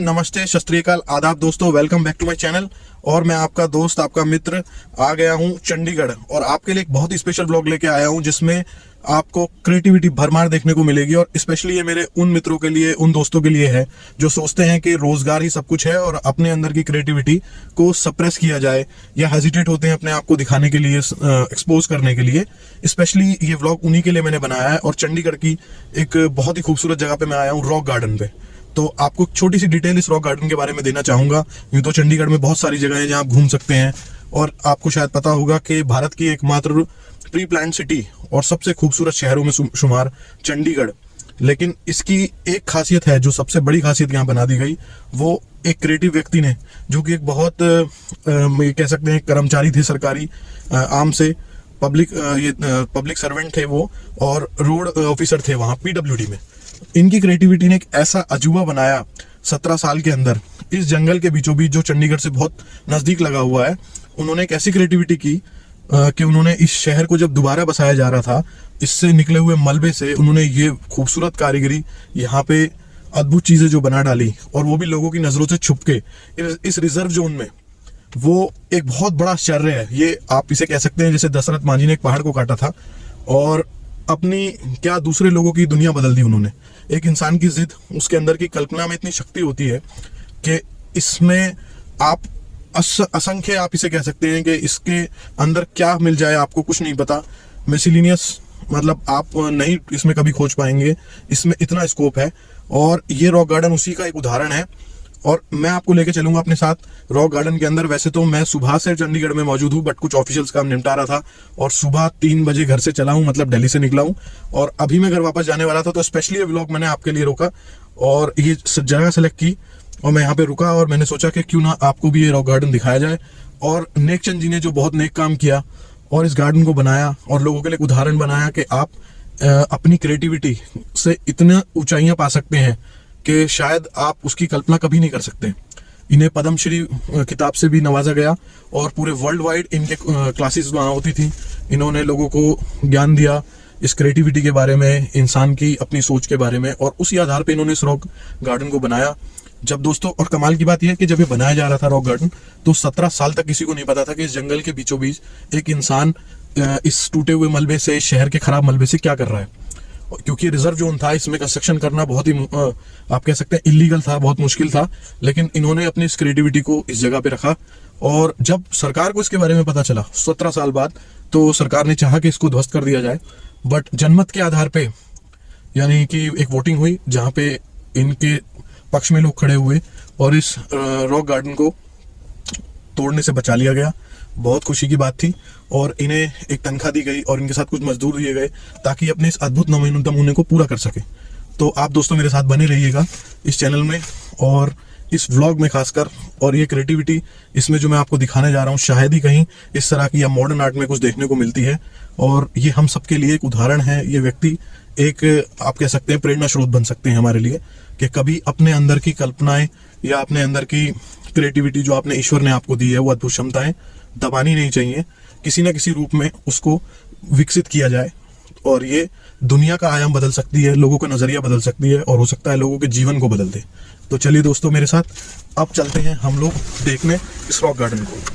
नमस्ते, सत श्री अकाल, आदाब दोस्तों, welcome back to my channel. और मैं आपका दोस्त, आपका मित्र आ गया हूं चंडीगढ़ और आपके लिए एक बहुत ही स्पेशल ब्लॉग लेके आया हूं जिसमें आपको क्रिएटिविटी भरमार देखने को मिलेगी। और स्पेशली ये मेरे उन मित्रों के लिए, उन दोस्तों के लिए है जो सोचते हैं कि रोजगार ही सब कुछ है और अपने अंदर की क्रिएटिविटी को सप्रेस किया जाए या हेजिटेट होते हैं अपने आप को दिखाने के लिए, एक्सपोज करने के लिए। स्पेशली ये व्लॉग उन्हीं के लिए मैंने बनाया है। और चंडीगढ़ की एक बहुत ही खूबसूरत जगह पे मैं आया हूँ, रॉक गार्डन पे। तो आपको छोटी सी डिटेल इस रॉक गार्डन के बारे में देना चाहूंगा। यूं तो चंडीगढ़ में बहुत सारी जगह है जहां आप घूम सकते हैं और आपको शायद पता होगा कि भारत की एकमात्र प्री प्लान्ड सिटी और सबसे खूबसूरत शहरों में शुमार चंडीगढ़। लेकिन इसकी एक खासियत है, जो सबसे बड़ी खासियत यहाँ बना दी गई, वो एक क्रिएटिव व्यक्ति ने, जो कि एक बहुत कह सकते हैं कर्मचारी थे सरकारी, आम से पब्लिक सर्वेंट थे वो, और रोड ऑफिसर थे वहाँ PWD में। इनकी क्रिएटिविटी ने एक ऐसा अजूबा बनाया 17 साल के अंदर, इस जंगल के बीचों बीच जो चंडीगढ़ से बहुत नजदीक लगा हुआ है। उन्होंने एक ऐसी क्रिएटिविटी की कि उन्होंने इस शहर को जब दोबारा बसाया जा रहा था, इससे निकले हुए मलबे से उन्होंने ये खूबसूरत कारीगरी, यहाँ पे अद्भुत चीजें जो बना डाली, और वो भी लोगों की नजरों से छुप के इस रिजर्व जोन में। वो एक बहुत बड़ा आश्चर्य है। ये आप इसे कह सकते हैं जैसे दशरथ मांझी ने एक पहाड़ को काटा था और अपनी क्या दूसरे लोगों की दुनिया बदल दी उन्होंने। एक इंसान की जिद, उसके अंदर की कल्पना में इतनी शक्ति होती है कि इसमें आप असंख्य, आप इसे कह सकते हैं कि इसके अंदर क्या मिल जाए आपको कुछ नहीं पता। मिसलिनियस, मतलब आप नहीं इसमें कभी खोज पाएंगे, इसमें इतना स्कोप है। और ये रॉक गार्डन उसी का एक उदाहरण है। और मैं आपको लेके चलूंगा अपने साथ रॉक गार्डन के अंदर। वैसे तो मैं सुबह से चंडीगढ़ में मौजूद हूँ, बट कुछ ऑफिशियल्स काम निपटा रहा था और सुबह 3 बजे घर से चला हूँ, मतलब दिल्ली से निकला हूँ। और अभी मैं घर वापस जाने वाला था, तो स्पेशली ये व्लॉग मैंने आपके लिए रोका और ये जगह सेलेक्ट की और मैं यहाँ पे रुका और मैंने सोचा कि क्यों ना आपको भी ये रॉक गार्डन दिखाया जाए। और नेक चंद जी ने जो बहुत नेक काम किया और इस गार्डन को बनाया और लोगों के लिए उदाहरण बनाया कि आप अपनी क्रिएटिविटी से इतना ऊंचाइयां पा सकते हैं कि शायद आप उसकी कल्पना कभी नहीं कर सकते। इन्हें पद्मश्री किताब से भी नवाजा गया और पूरे वर्ल्ड वाइड इनके क्लासेस वहाँ होती थी। इन्होंने लोगों को ज्ञान दिया इस क्रिएटिविटी के बारे में, इंसान की अपनी सोच के बारे में, और उसी आधार पे इन्होंने इस रॉक गार्डन को बनाया। जब दोस्तों, और कमाल की बात यह है कि जब ये बनाया जा रहा था रॉक गार्डन, तो 17 साल तक किसी को नहीं पता था कि इस जंगल के बीचों बीच एक इंसान इस टूटे हुए मलबे से, शहर के खराब मलबे से क्या कर रहा है। क्योंकि रिजर्व जोन था, इसमें कंस्ट्रक्शन करना बहुत ही आप कह सकते हैं इलीगल था, बहुत मुश्किल था। लेकिन इन्होंने अपनी इस क्रिएटिविटी को इस जगह पे रखा और जब सरकार को इसके बारे में पता चला 17 साल बाद, तो सरकार ने चाहा कि इसको ध्वस्त कर दिया जाए। बट जनमत के आधार पे, यानी कि एक वोटिंग हुई जहाँ पे इनके पक्ष में लोग खड़े हुए और इस रॉक गार्डन को तोड़ने से बचा लिया गया। बहुत खुशी की बात थी और इन्हें एक तनख्वाह दी गई और इनके साथ कुछ मजदूर दिए गए ताकि अपने इस अद्भुत नमूने को पूरा कर सके। तो आप दोस्तों मेरे साथ बने रहिएगा इस चैनल में और इस व्लॉग में खासकर। और ये क्रिएटिविटी इसमें जो मैं आपको दिखाने जा रहा हूँ, शायद ही कहीं इस तरह की या मॉडर्न आर्ट में कुछ देखने को मिलती है। और ये हम सबके लिए एक उदाहरण है। ये व्यक्ति एक, आप कह सकते हैं, प्रेरणा स्रोत बन सकते हैं हमारे लिए कि कभी अपने अंदर की कल्पनाएं या अपने अंदर की क्रिएटिविटी जो आपने, ईश्वर ने आपको दी है, वो अद्भुत क्षमताएं दबानी नहीं चाहिए, किसी ना किसी रूप में उसको विकसित किया जाए। और ये दुनिया का आयाम बदल सकती है, लोगों का नजरिया बदल सकती है और हो सकता है लोगों के जीवन को बदल दे। तो चलिए दोस्तों मेरे साथ अब चलते हैं हम लोग देखने इस रॉक गार्डन को।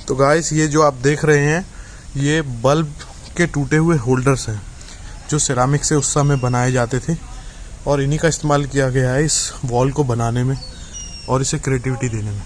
तो गाइस, ये जो आप देख रहे हैं, ये बल्ब के टूटे हुए होल्डर्स हैं जो सिरामिक से उस समय बनाए जाते थे और इन्हीं का इस्तेमाल किया गया है इस वॉल को बनाने में और इसे क्रिएटिविटी देने में।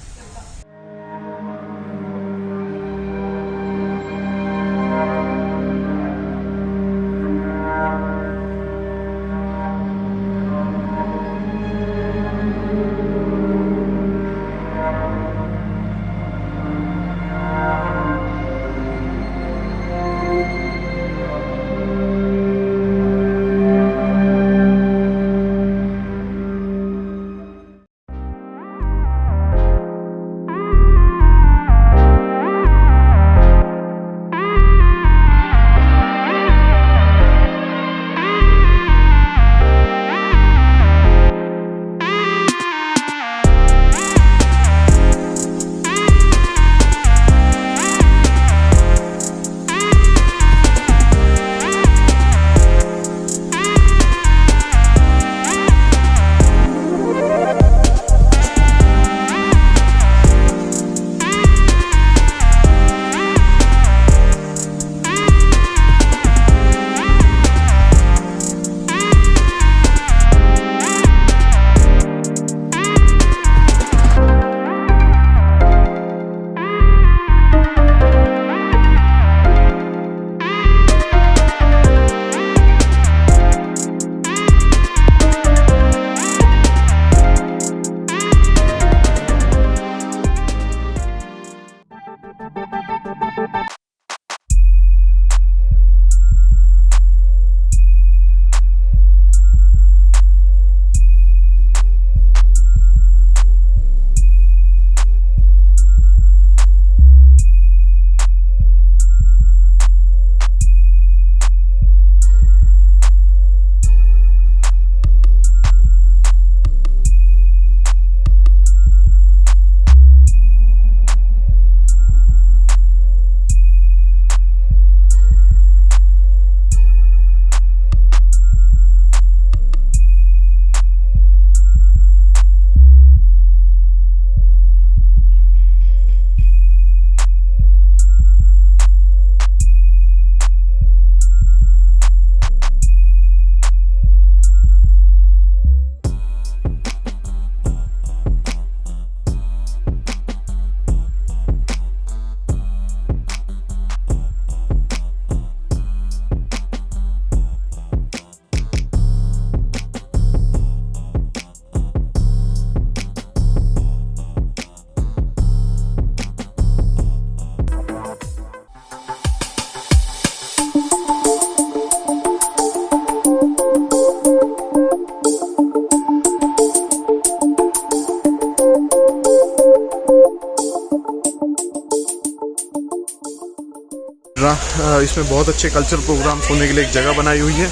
इसमें बहुत अच्छे कल्चर प्रोग्राम्स होने के लिए एक जगह बनाई हुई है।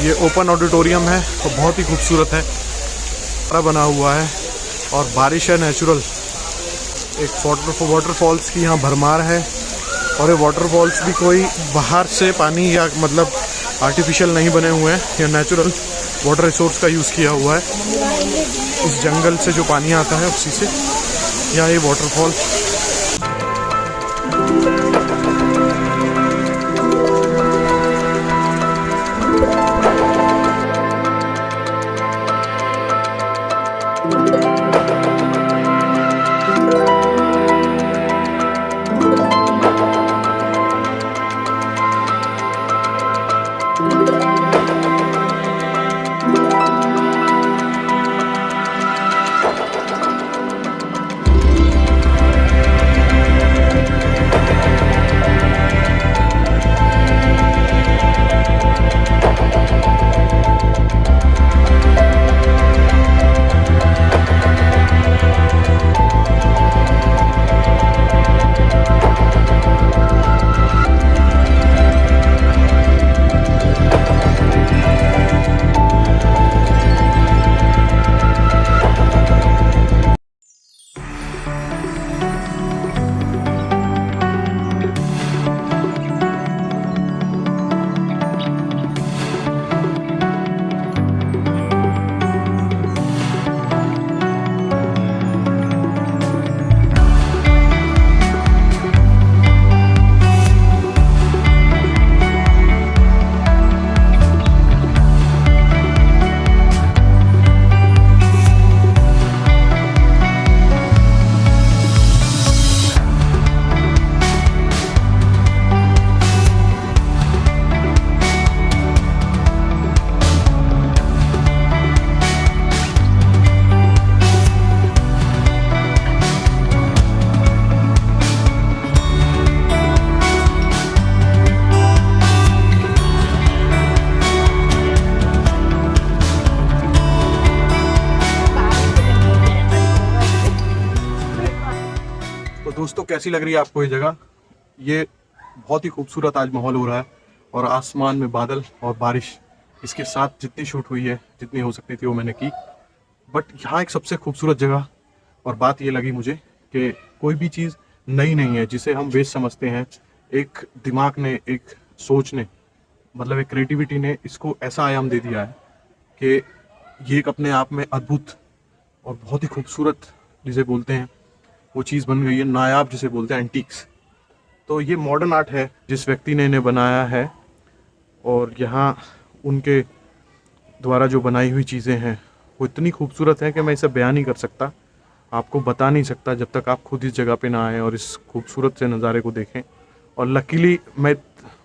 ये ओपन ऑडिटोरियम है और बहुत ही खूबसूरत है, बना हुआ है और बारिश है नेचुरल। एक वाटरफॉल्स की यहाँ भरमार है और ये वाटरफॉल्स भी कोई बाहर से पानी या मतलब आर्टिफिशियल नहीं बने हुए हैं, ये नेचुरल वाटर रिसोर्स का यूज़ किया हुआ है। इस जंगल से जो पानी आता है उसी से यहाँ ये वाटरफॉल। दोस्तों कैसी लग रही है आपको ये जगह? ये बहुत ही खूबसूरत आज माहौल हो रहा है और आसमान में बादल और बारिश, इसके साथ जितनी शूट हुई है, जितनी हो सकती थी वो मैंने की। बट यहाँ एक सबसे खूबसूरत जगह और बात ये लगी मुझे कि कोई भी चीज़ नई नहीं है जिसे हम वेस्ट समझते हैं। एक दिमाग ने, एक सोच ने, मतलब एक क्रिएटिविटी ने इसको ऐसा आयाम दे दिया है कि ये एक अपने आप में अद्भुत और बहुत ही खूबसूरत जिसे बोलते हैं वो चीज़ बन गई है। नायाब जिसे बोलते हैं एंटीक्स। तो ये मॉडर्न आर्ट है जिस व्यक्ति ने इन्हें बनाया है और यहाँ उनके द्वारा जो बनाई हुई चीज़ें हैं वो इतनी खूबसूरत है कि मैं इसे बयान नहीं कर सकता, आपको बता नहीं सकता जब तक आप खुद इस जगह पे ना आएँ और इस खूबसूरत से नज़ारे को देखें। और लकीली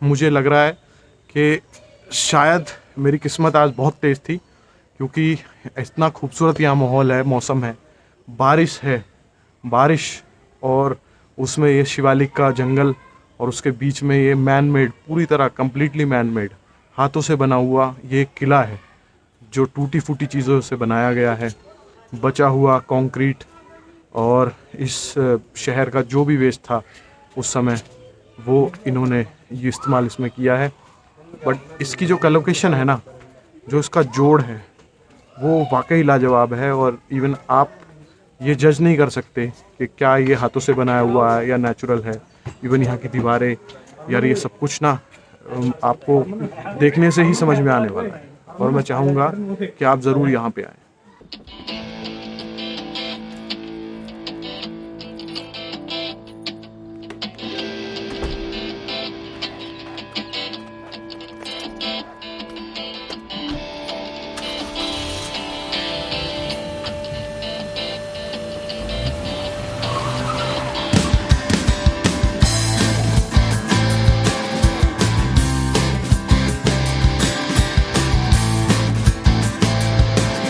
मुझे लग रहा है कि शायद मेरी किस्मत आज बहुत तेज़ थी, क्योंकि इतना खूबसूरत यहाँ माहौल है, मौसम है, बारिश और उसमें ये शिवालिक का जंगल और उसके बीच में ये मैन मेड, पूरी तरह कंप्लीटली मैन मेड हाथों से बना हुआ ये एक किला है जो टूटी फूटी चीज़ों से बनाया गया है। बचा हुआ कंक्रीट और इस शहर का जो भी वेस्ट था उस समय वो इन्होंने ये इस्तेमाल इसमें किया है। बट इसकी जो कलोकेशन है ना, जो इसका जोड़ है वो वाकई लाजवाब है। और इवन आप ये जज नहीं कर सकते कि क्या ये हाथों से बनाया हुआ है या नेचुरल है। इवन यहाँ की दीवारें, यार ये सब कुछ ना आपको देखने से ही समझ में आने वाला है और मैं चाहूँगा कि आप ज़रूर यहाँ पे आएँ।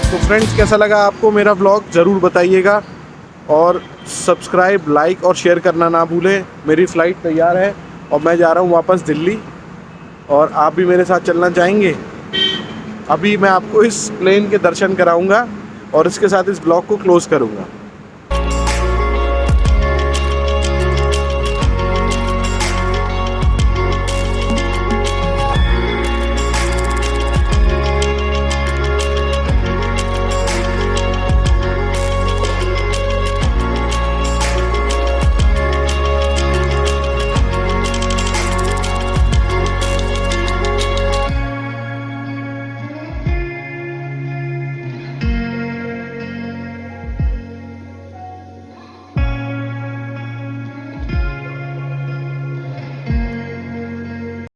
तो फ्रेंड्स, कैसा लगा आपको मेरा व्लॉग ज़रूर बताइएगा और सब्सक्राइब, लाइक और शेयर करना ना भूलें। मेरी फ़्लाइट तैयार है और मैं जा रहा हूँ वापस दिल्ली, और आप भी मेरे साथ चलना चाहेंगे? अभी मैं आपको इस प्लेन के दर्शन कराऊंगा और इसके साथ इस ब्लॉग को क्लोज़ करूंगा।